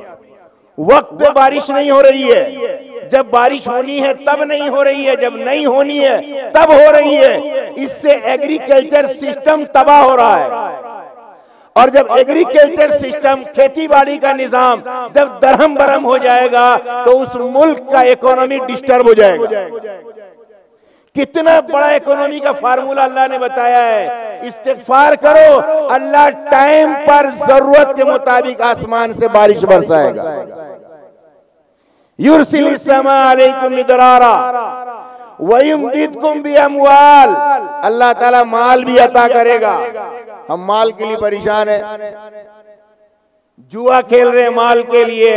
वक्त पे बारिश नहीं हो रही है, जब बारिश होनी है तब नहीं हो रही है, जब नहीं होनी है तब हो रही है। इससे एग्रीकल्चर सिस्टम तबाह हो रहा है। और जब एग्रीकल्चर सिस्टम, खेती बाड़ी का निजाम जब दरहम बरहम हो जाएगा तो उस मुल्क का इकोनॉमी डिस्टर्ब हो जाएगा। कितना बड़ा इकोनॉमी का फार्मूला अल्लाह ने बताया है। इस्तिग़फ़ार करो, अल्लाह टाइम पर जरूरत के मुताबिक आसमान से बारिश बरसाएगा। युरसिलिस समा अलैकुम मिदरारा वयुमदिदकुम बिअमवाल, अल्लाह ताला माल भी अता करेगा। हम माल के लिए परेशान हैं, जुआ खेल रहे हैं माल के लिए,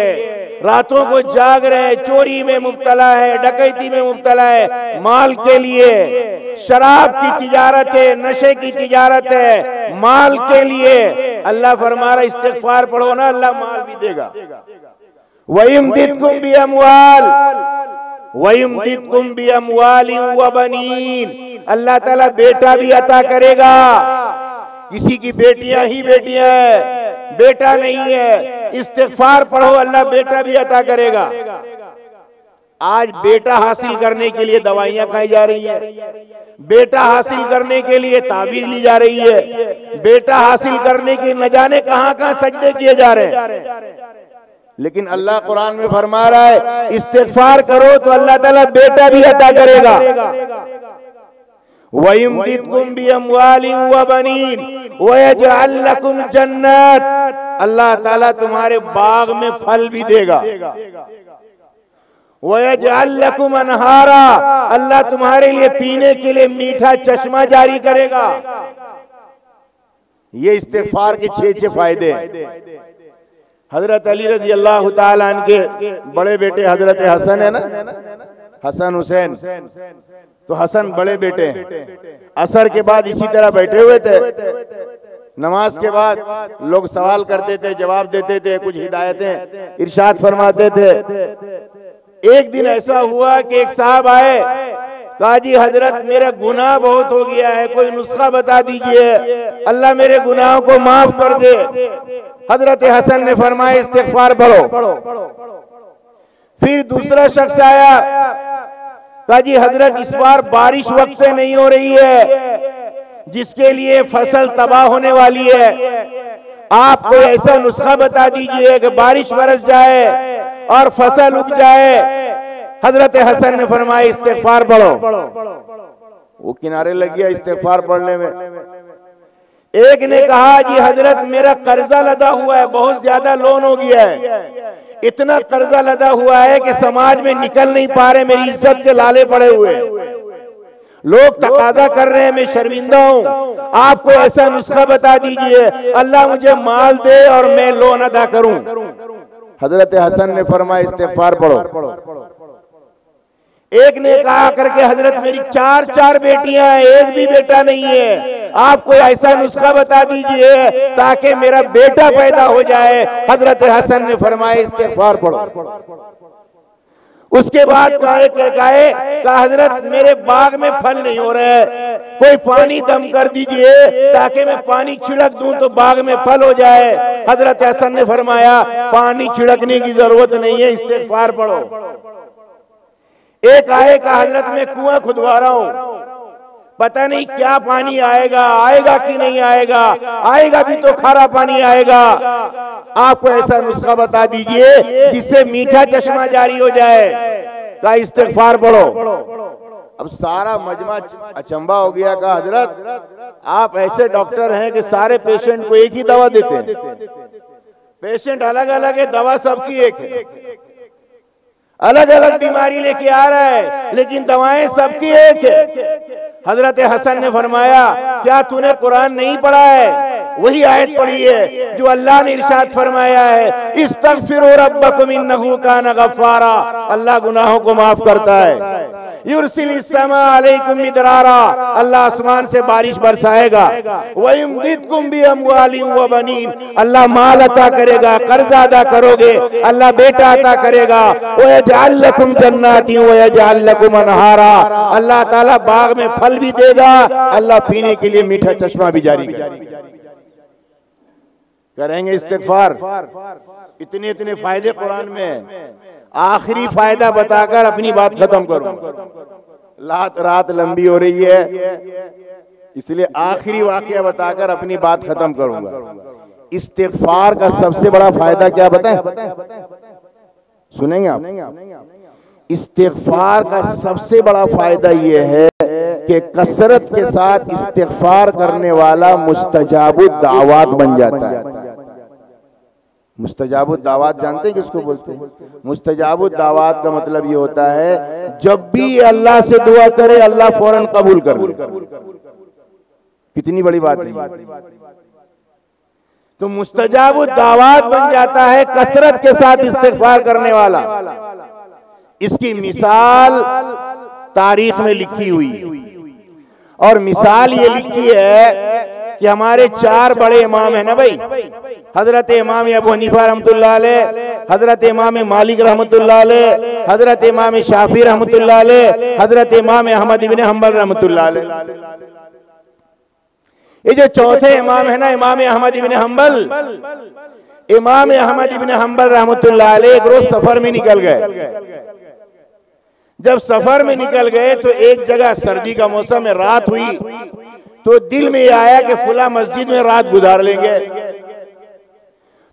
रातों को जाग रहे हैं, चोरी में मुब्तला है, डकैती में मुब्तला है माल के लिए। शराब की तिजारत है, नशे की तिजारत है माल के लिए। अल्लाह फरमा रहा इस्तिग़फ़ार पढ़ो ना, अल्लाह माल भी देगा। वयुमदिदकुम बिअमवाल वयुमदिदकुम बिअमवालिन व बनीन, अल्लाह ताला बेटा भी अता करेगा। किसी की बेटियां ही बेटियां है, बेटा नहीं है। इस्तिग़फ़ार पढ़ो, अल्लाह बेटा भी अता करेगा। आज बेटा हासिल करने के लिए दवाइयां खाई जा रही है, बेटा हासिल करने के लिए ताबीज़ ली जा रही है, बेटा हासिल करने के न जाने कहां कहां सजदे किए जा रहे हैं। लेकिन अल्लाह कुरान में फरमा रहा है इस्तिग़फ़ार करो तो अल्लाह ताला बेटा भी अता करेगा। वयुमदिदकुम बिअमवालिन व बनीन वयजअल लकुम जन्नत, अल्लाह ताला तुम्हारे बाग में फल भी देगा। वयजअल लकुम अनहारा, अल्लाह तुम्हारे लिए पीने के लिए मीठा चश्मा जारी करेगा। ये इस्तिग़फ़ार के 6 फायदे हैं। हजरत अली रज़ी अल्लाह ताला अन्हु के बड़े बेटे हजरत हसन है ना, हसन हुसैन, तो हसन बड़े बेटे हैं। असर के बाद इसी तरह बैठे हुए थे, नमाज के बाद लोग सवाल करते थे, जवाब देते थे, कुछ हिदायतें इरशाद फरमाते थे। एक दिन ऐसा हुआ कि एक साहब आए, कहा जी हजरत मेरा गुनाह बहुत हो गया है, कोई नुस्खा बता दीजिए, अल्लाह मेरे गुनाहों को माफ कर दे। हजरत हसन ने फरमाया इस्तिग़फ़ार पढ़ो। फिर दूसरा शख्स आया, कहा जी हजरत इस बार बारिश वक्त पे नहीं हो रही है, जिसके लिए फसल तबाह होने वाली है, आप कोई ऐसा नुस्खा बता दीजिए कि बारिश बरस जाए और फसल उग जाए। हजरत हसन ने फरमाया इस्तिग़फ़ार पढ़ो। वो किनारे लग गया इस्तिग़फ़ार पढ़ने में। एक ने कहा जी हजरत मेरा कर्जा लदा हुआ है, बहुत ज्यादा लोन हो गया है, इतना कर्जा लदा हुआ है कि समाज में निकल नहीं पा रहे, मेरी इज्जत के लाले पड़े हुए, लोग तकादा कर रहे हैं, मैं शर्मिंदा हूँ, आपको ऐसा नुस्खा बता दीजिए, अल्लाह मुझे माल दे और मैं लोन अदा करूं। हजरत हसन ने फरमाया इस्तिग़फ़ार पढ़ो। एक ने कहा करके हजरत मेरी चार बेटियां हैं, एक भी बेटा नहीं है, आप कोई ऐसा नुस्खा बता दीजिए ताकि मेरा बेटा पैदा हो जाए। हजरत हसन ने फरमाया इस्तिग़फ़ार पढ़ो। उसके बाद कहा हजरत मेरे बाग में फल नहीं हो रहे, कोई पानी दम कर दीजिए ताकि मैं पानी छिड़क दूं तो बाग में फल हो जाए। हजरत हसन ने फरमाया पानी छिड़कने की जरूरत नहीं है, इस्तिग़फ़ार पढ़ो। एक आए का हजरत मैं कुआं खुदवा रहा हूं, पता नहीं क्या पानी आएगा कि नहीं आएगा, आएगा भी तो खारा पानी आएगा, आपको ऐसा नुस्खा बता दीजिए जिससे मीठा चश्मा जारी हो जाए। का इस्तिग़फ़ार पढ़ो। अब सारा मजमा अचंबा हो गया। का हजरत आप ऐसे डॉक्टर हैं कि सारे पेशेंट को एक ही दवा देते हैं, पेशेंट अलग अलग है, दवा सबकी एक है, अलग अलग बीमारी लेके आ रहा है लेकिन दवाएं सबकी एक है। हजरत हसन ने फरमाया क्या तूने कुरान नहीं पढ़ा है? वही आयत पढ़ी है जो अल्लाह ने इरशाद फरमाया है इस्तगफिरू रब्बकुम इन्नहु कान गफ्फारा, अल्लाह गुनाहों को माफ करता है। युरसिलिस समा अलैकुम मिदरारा, अल्लाह आसमान से बारिश बरसाएगा। व युमदिदकुम बि अमवालिन व बनीन, अल्लाह माल अता करेगा, कर्जा अदा करोगे अल्लाह बेटा अता करेगा। व यजअल लकुम जन्नातिन व यजअल लकुम अनहारा, अल्लाह ताला बाग में फल भी देगा, अल्लाह पीने के लिए मीठा चश्मा भी जारी करेंगे। इस्तिग़फ़ार इतने इतने फायदे कुरान में। आखिरी फायदा बताकर अपनी बात खत्म करूंगा, रात लंबी हो रही है इसलिए आखिरी वाकया बताकर अपनी बात खत्म करूंगा। इस्तिग़फ़ार का सबसे बड़ा फायदा क्या बताएं? सुनेंगे आप? इस्तिग़फ़ार का सबसे बड़ा फायदा यह है कि कसरत के साथ इस्तिग़फ़ार करने वाला मुस्तजाबुद दावत बन जाता है। मुस्तजाबुद दावत जानते हैं किसको बोलते हैं? मुस्तजाबुद दावत का मतलब ये होता है जब भी ये अल्लाह से दुआ करे अल्लाह फौरन कबूल कर ले। कितनी बड़ी बात है। तो मुस्तजाबुद दावत बन जाता है कसरत के साथ इस्तिग़फ़ार करने वाला। इसकी मिसाल तारीख में लिखी हुई है और मिसाल ये लिखी है कि हमारे 4 बड़े इमाम है ना भाई, हजरत इमाम अबू हनीफा रहमतुल्लाह अलैह, हजरत इमाम मालिक रहमतुल्लाह अलैह, हजरत इमाम शाफी रहमतुल्लाह अलैह, हजरत इमाम अहमद इब्न हंबल रहमतुल्लाह अलैह। ये जो चौथे इमाम है ना इमाम अहमद इब्न हंबल, इमाम अहमद इब्न हंबल रहमतुल्लाह अलैह एक रोज सफर में निकल गए। जब सफर में निकल गए तो एक जगह सर्दी का मौसम में रात हुई तो दिल में आया कि फुला मस्जिद में रात गुजार लेंगे।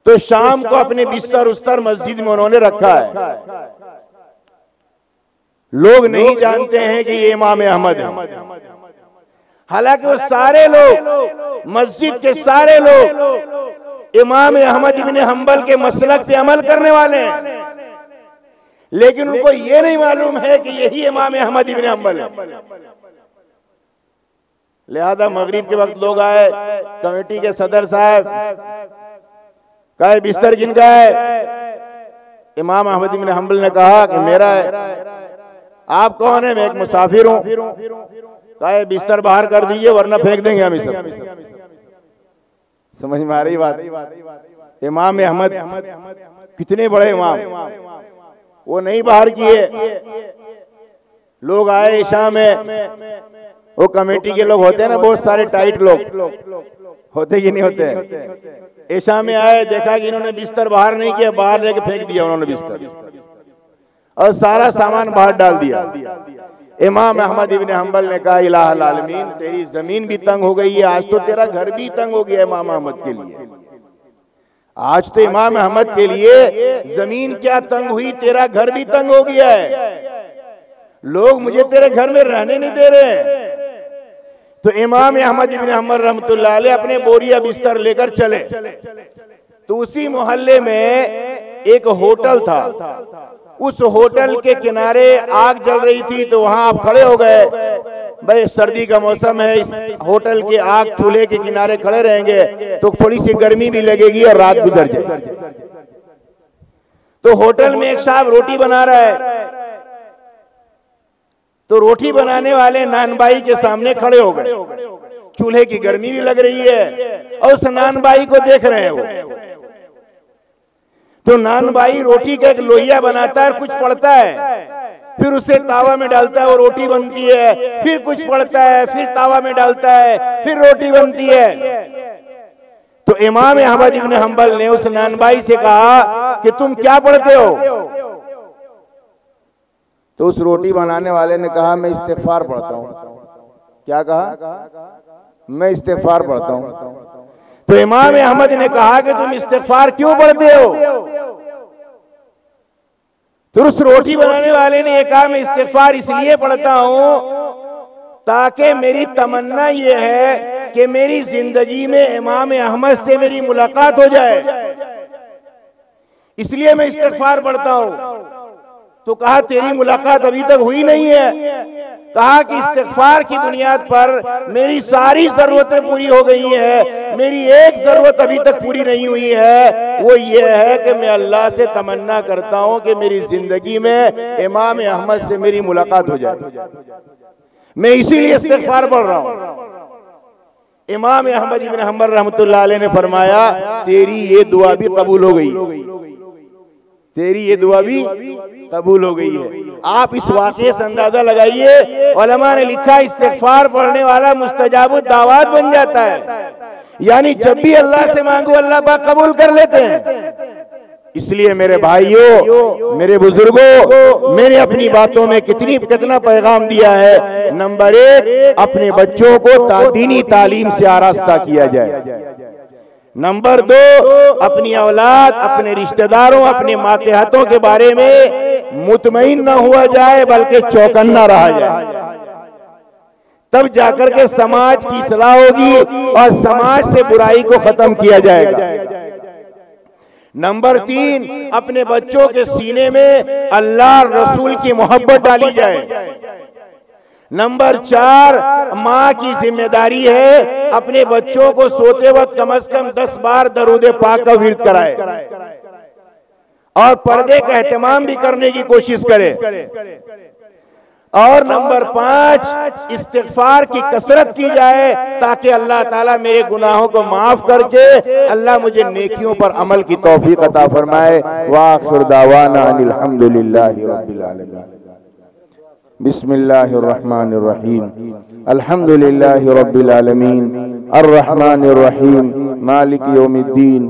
तो शाम को अपने बिस्तर उस्तर मस्जिद में उन्होंने रखा है। लोग नहीं जानते हैं कि ये इमाम अहमद है, हालांकि वो सारे लोग मस्जिद के सारे लोग इमाम अहमद इब्न हंबल के मसलक पे अमल करने वाले हैं, लेकिन उनको ये नहीं मालूम है कि यही इमाम अहमद इब्न हंबल है। लिहाजा मगरिब के वक्त लोग आए, कमेटी के सदर साहब कहे बिस्तर किनका है? इमाम अहमद इब्न हंबल ने कहा कि मेरा है। आप कौन है? मैं एक मुसाफिर हूं। कहे बिस्तर बाहर कर दीजिए वरना फेंक देंगे हम इसे। समझ में आ रही बात? इमाम अहमद कितने बड़े इमाम, वो नहीं बाहर किए। लोग आए इशा में, वो कमेटी के लोग होते हैं ना बहुत सारे टाइट लोग, होते कि नहीं होते? इशा में आए, देखा कि इन्होंने बिस्तर बाहर नहीं किया, बाहर लेके फेंक दिया उन्होंने बिस्तर और सारा सामान बाहर डाल दिया। इमाम अहमद इब्न हंबल ने कहा इलाहुल आलमीन तेरी जमीन भी तंग हो गई है, आज तो तेरा घर भी तंग हो गया इमाम अहमद के लिए। आज तो इमाम अहमद के लिए जमीन क्या तंग हुई, तेरा घर भी तंग हो गया है। लोग मुझे तेरे घर में रहने नहीं दे रहे हैं। तो इमाम अहमद इब्न हंबल रहमतुल्लाह अलैह अपने बोरिया बिस्तर लेकर चले। तो उसी मोहल्ले में एक होटल था, उस होटल के किनारे आग जल रही थी। तो वहां आप खड़े हो गए, भाई सर्दी का मौसम है, इस होटल के आग चूल्हे के किनारे खड़े रहेंगे तो थोड़ी सी गर्मी भी लगेगी और रात गुजर जाएगी। तो होटल में एक साहब रोटी बना रहा है, तो रोटी बनाने वाले नानबाई के सामने खड़े हो गए। चूल्हे की गर्मी भी लग रही है और उस नानबाई को देख रहे हैं वो। तो नानबाई रोटी का एक लोहिया बनाता है और कुछ पड़ता है, फिर उसे तावा में डालता है, वो रोटी बनती है। फिर कुछ पड़ता है, फिर तावा में डालता है, फिर रोटी बनती है। तो इमाम अहमद इब्न हंबल ने उस नानबाई से कहा कि तुम क्या पढ़ते हो? तो उस रोटी बनाने वाले ने कहा मैं इस्तिग़फ़ार पढ़ता हूं। क्या कहा? मैं इस्तिग़फ़ार पढ़ता हूं। तो इमाम अहमद ने कहा कि तुम इस्तिग़फ़ार क्यों पढ़ते हो? तो उस रोटी बनाने वाले ने कहा मैं इस्तिग़फ़ार इसलिए पढ़ता हूं ताकि मेरी तमन्ना यह है कि मेरी जिंदगी में इमाम अहमद से मेरी मुलाकात हो जाए, इसलिए मैं इस्तिग़फ़ार पढ़ता हूं। तो कहा तेरी मुलाकात अभी तक हुई नहीं है। कहा कि इस्तिग़फ़ार की बुनियाद पर मेरी सारी जरूरतें पूरी हो गई हैं, मेरी एक जरूरत अभी तक पूरी नहीं हुई है, वो ये है कि मैं अल्लाह से तमन्ना करता हूं कि मेरी जिंदगी में इमाम अहमद से मेरी मुलाकात हो जाए, मैं इसीलिए इस्तिग़फ़ार पढ़ रहा हूं। इमाम अहमद इब्न हंबल रहमतुल्लाह अलैह ने फरमाया तेरी ये दुआ भी कबूल हो गई, तेरी ये दुआ भी कबूल हो गई है। आप इस वाक़े से अंदाजा लगाइए, उलमा ने लिखा इस्तिग़फ़ार पढ़ने वाला मुस्तजाबुद दावत बन जाता है, यानी जब भी अल्लाह से मांगो अल्लाह पाक कबूल कर लेते हैं। इसलिए मेरे भाइयों, मेरे बुजुर्गों, मैंने अपनी बातों में कितना पैगाम दिया है। नंबर 1, अपने बच्चों को दीनी तालीम से आरास्ता किया जाए। नंबर 2, अपनी औलाद, अपने रिश्तेदारों, अपने मातहतों के बारे में मुतमईन न हुआ जाए बल्कि चौकन्ना रहा जाए, तब जाकर के समाज की इस्लाह होगी और समाज से बुराई को खत्म किया जाएगा। नंबर 3, अपने बच्चों के सीने में अल्लाह और रसूल की मोहब्बत डाली जाए। नंबर 4, माँ की जिम्मेदारी है अपने बच्चों को सोते वक्त कम से कम 10 बार दरूद पाक का विर्द कराए और पर्दे का एहतमाम भी करने की कोशिश करे। और नंबर 5, इस्तिग़फ़ार की कसरत की जाए ताकि अल्लाह ताला मेरे गुनाहों को माफ करके अल्लाह मुझे नेकियों पर अमल की तौफीक अता फरमाए। वाखिर दावाना अनिल हम्दुलिल्लाहि रब्बिल आलमीन। बिस्मिल्लाहिर्रहमानिर्रहीम। अल्हम्दुलिल्लाहि रब्बिल आलमीन अर्रहमानिर रहीम मालिकि यौमिद्दीन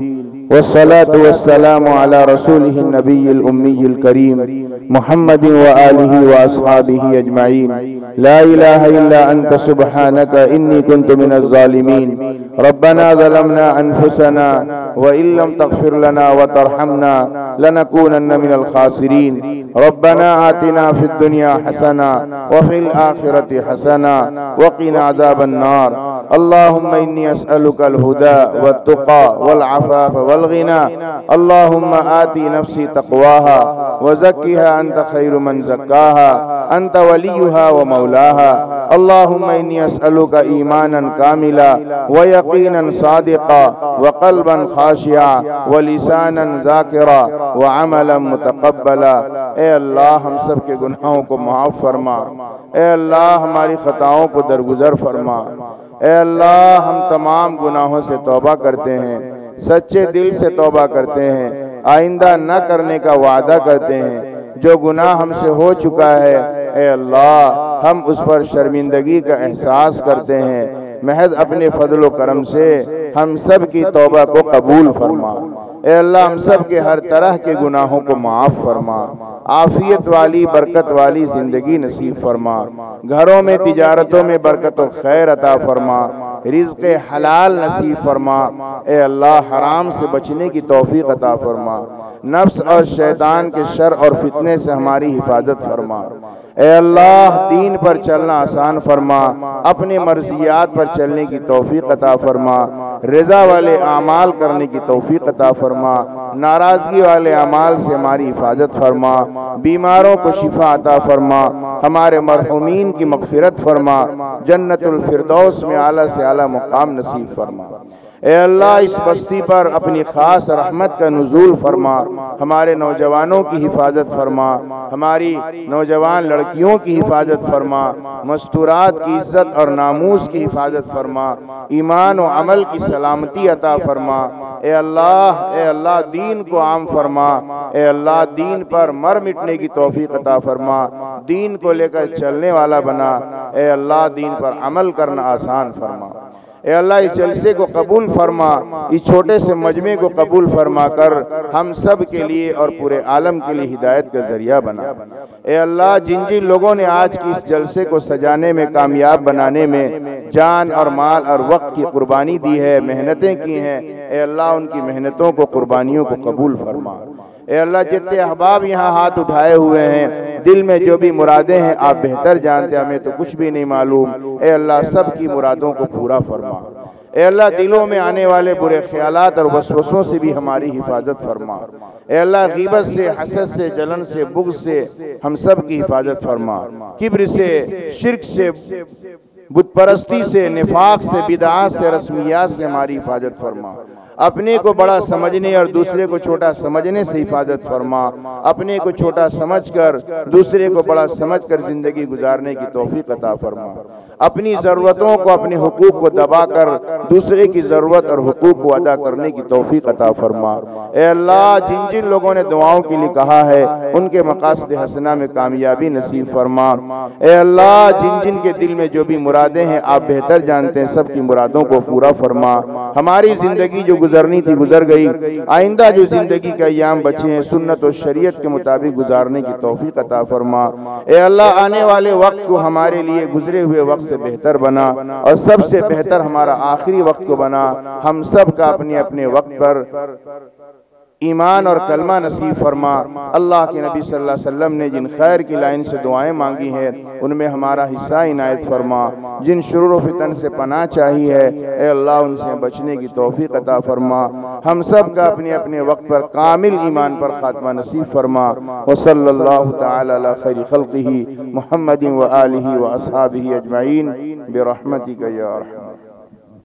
वस्सलातु वस्सलामु अला रसूलिहिन नबिय्यिल उम्मिय्यिल करीम मुहम्मदिन व आलिहि व अस्हाबिहि अजमाइन। ला इलाहा इल्ला अंत सुब्हानका इन्नी कुन्तु मिनज़ ज़ालिमीन। रब्बना ज़लमना अनफुसना व इल्लम तग़फिर लना व तरहमना लनकूनन्न मिनल खासिरीन। रब्बना आतिना फिद दुनिया हसना व फिल आखिरति हसना व क़िना अज़ाबन नार। अल्लाहुम्मा इन्नी अस्अलुकल हुदा वत तुक़ा वल अफ़ाफ़ वल गिना। अल्लाहुम्मा आति नफ्सी तक़वाहा व ज़क्किहा अंत खैरु मन ज़क्काहा अंत वलियुहा व मौलाहा। अल्लाहुम्मा इन्नी अस्अलुका ईमानन कामिला व यक़ीनन सादिक़ा व क़ल्बन ख़ाशिआ व लिसानन ज़ाकिरा व अमलन मुतक़ब्बला। ए अल्लाह, हम सब के गुनाहों को माफ़ फरमा। ए अल्लाह, हमारी ख़ताओं को दरगुजर फरमा। ए अल्लाह, हम तमाम गुनाहों से तौबा करते हैं, सच्चे दिल से तौबा करते हैं, आइंदा न करने का वादा करते हैं। जो गुनाह हमसे हो चुका है ए अल्लाह, हम उस पर शर्मिंदगी का एहसास करते हैं। महज अपने फजल करम से हम सब की तौबा को कबूल फरमा। ए अल्लाह, हम सब के हर तरह के गुनाहों को माफ़ फरमा। आफियत वाली बरकत वाली जिंदगी नसीब फरमा। घरों में तिजारतों में बरकत और खैर अता फरमा। रिज़्क़ हलाल नसीब फरमा। ए अल्लाह, हराम से बचने की तौफीक अता फरमा। नफ्स और शैतान के शर और फितने से हमारी हिफाजत फरमा। ए अल्लाह, दीन पर चलना आसान फरमा, अपने मर्जियात पर चलने की तौफीक अता फरमा, रज़ा वाले आमाल करने की तौफीक अता फरमा, नाराज़गी वाले अमाल से हमारी हिफाजत फरमा, बीमारों को शिफा अता फरमा, हमारे मरहुमीन की मग़फ़िरत फरमा, जन्नतुल फिरदौस में आला से आला मुकाम नसीब फरमा। ए अल्लाह, इस बस्ती पर अपनी ख़ास रहमत का नुज़ूल फरमा, हमारे नौजवानों की हिफाजत फरमा, हमारी नौजवान लड़कियों की हिफाजत फरमा, मस्तूरात की इज़्ज़त और नामूस की हिफाजत फरमा, ईमान और अमल की सलामती अता फरमा। ए अल्लाह, दीन को आम फरमा। ए अल्लाह, दीन पर मर मिटने की तौफीक अता फरमा, दीन को लेकर चलने वाला बना। ए अल्लाह, दीन पर अमल करना आसान फरमा। ए अल्लाह, इस जलसे को कबूल फरमा, इस छोटे से मजमे को कबूल फरमा कर हम सब के लिए और पूरे आलम के लिए हिदायत का जरिया बना। ए अल्लाह, जिन जिन लोगों ने आज की इस जलसे को सजाने में, कामयाब बनाने में जान और माल और वक्त की कुर्बानी दी है, मेहनतें की हैं, ए अल्लाह, उनकी मेहनतों को, कुर्बानियों को कबूल फरमा। ए अल्लाह, जितने अहबाब यहाँ हाथ उठाए हुए हैं, दिल में जो भी मुरादें हैं आप बेहतर जानते, हमें तो कुछ भी नहीं मालूम। ए अल्लाह, सब की मुरादों को पूरा फरमा। ए अल्लाह, दिलों में आने वाले बुरे ख्यालात और वसवसों से भी हमारी हिफाजत फरमा। ए अल्लाह, गीबत से, हसद से, जलन से, बुग़्ज़ से हम सब की हिफाजत फरमा। किब्र से, शिर्क से, बुत परस्ती से, निफाक से, बिदअत से, रस्मियात से हमारी हिफाजत फरमा। अपने को बड़ा समझने और दूसरे को छोटा समझने से हिफाजत फरमा। अपने को छोटा समझकर दूसरे को बड़ा समझकर जिंदगी गुजारने की तौफीक अता फरमा। अपनी ज़रूरतों को, अपने हुकूक को दबाकर दूसरे की ज़रूरत और हुकूक को अदा करने की तौफीक अता फरमा। ए अल्लाह, जिन जिन लोगों ने दुआओं के लिए कहा है उनके मकासद हसना में कामयाबी नसीब फरमा। ए अल्लाह, जिन जिन के दिल में जो भी मुरादें हैं आप बेहतर जानते हैं, सब की मुरादों को पूरा फरमा। हमारी ज़िंदगी जो गुजरनी थी गुजर गई, आइंदा जो ज़िंदगी के अय्याम बचे हैं सुन्नत और शरीयत के मुताबिक गुजारने की तौफीक अता फरमा। ए अल्लाह, आने वाले वक्त को हमारे लिए गुजरे हुए वक्त से बेहतर बना और सबसे बेहतर हमारा आखिरी वक्त को बना। हम सब का अपने अपने वक्त पर ईमान और कलमा नसीब फरमा। अल्लाह के नबी सल्लल्लाहु अलैहि वसल्लम ने जिन खैर की लाइन से दुआएं मांगी हैं उनमें हमारा हिस्सा इनायत फरमा। जिन शुरूर व फितन से पनाह चाहिए है, ए अल्लाह, उनसे बचने की तौफीक अता फरमा। हम सब का अपने अपने वक्त पर कामिल ईमान पर खात्मा नसीब फरमा। व सल्लल्लाहु तआला अला खैरि खल्क़िही मुहम्मदिन व आलिही व अस्हाबिही अजमईन बिरहमतिका या अरहम।